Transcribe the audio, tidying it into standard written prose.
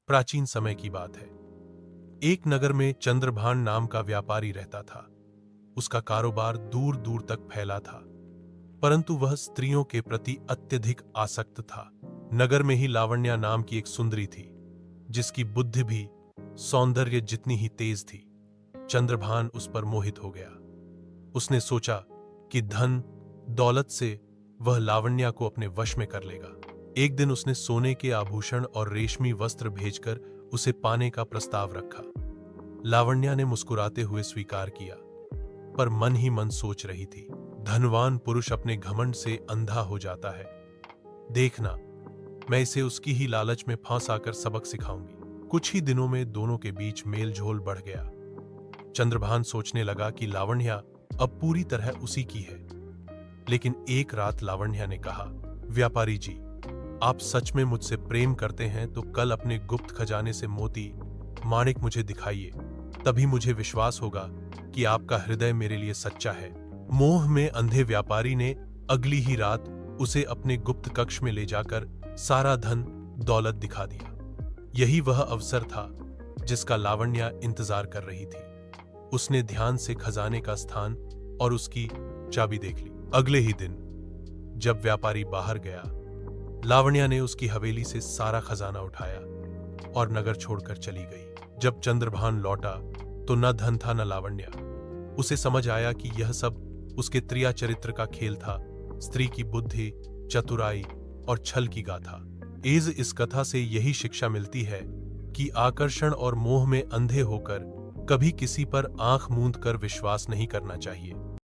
प्राचीन समय की बात है। एक नगर में चंद्रभान नाम का व्यापारी रहता था। उसका कारोबार दूर दूर तक फैला था, परंतु वह स्त्रियों के प्रति अत्यधिक आसक्त था। नगर में ही लावण्या नाम की एक सुंदरी थी, जिसकी बुद्धि भी सौंदर्य जितनी ही तेज थी। चंद्रभान उस पर मोहित हो गया। उसने सोचा कि धन दौलत से वह लावण्या को अपने वश में कर लेगा। एक दिन उसने सोने के आभूषण और रेशमी वस्त्र भेजकर उसे पाने का प्रस्ताव रखा। लावण्या ने मुस्कुराते हुए स्वीकार किया, पर मन ही मन सोच रही थी, धनवान पुरुष अपने घमंड से अंधा हो जाता है। देखना, मैं इसे उसकी ही लालच में फांस आकर सबक सिखाऊंगी। कुछ ही दिनों में दोनों के बीच मेल झोल बढ़ गया। चंद्रभान सोचने लगा कि लावण्या अब पूरी तरह उसी की है। लेकिन एक रात लावण्या ने कहा, व्यापारी जी, आप सच में मुझसे प्रेम करते हैं तो कल अपने गुप्त खजाने से मोती माणिक मुझे दिखाइए, तभी मुझे विश्वास होगा कि आपका हृदय मेरे लिए सच्चा है। मोह में अंधे व्यापारी ने अगली ही रात उसे अपने गुप्त कक्ष में ले जाकर सारा धन दौलत दिखा दिया। यही वह अवसर था जिसका लावण्या इंतजार कर रही थी। उसने ध्यान से खजाने का स्थान और उसकी चाबी देख ली। अगले ही दिन जब व्यापारी बाहर गया, लावण्या ने उसकी हवेली से सारा खजाना उठाया और नगर छोड़कर चली गई। जब चंद्रभान लौटा तो न धन था न लावण्या। उसे समझ आया कि यह सब उसके त्रिया चरित्र का खेल था, स्त्री की बुद्धि, चतुराई और छल की गाथा। इस कथा से यही शिक्षा मिलती है कि आकर्षण और मोह में अंधे होकर कभी किसी पर आंख मूंद कर विश्वास नहीं करना चाहिए।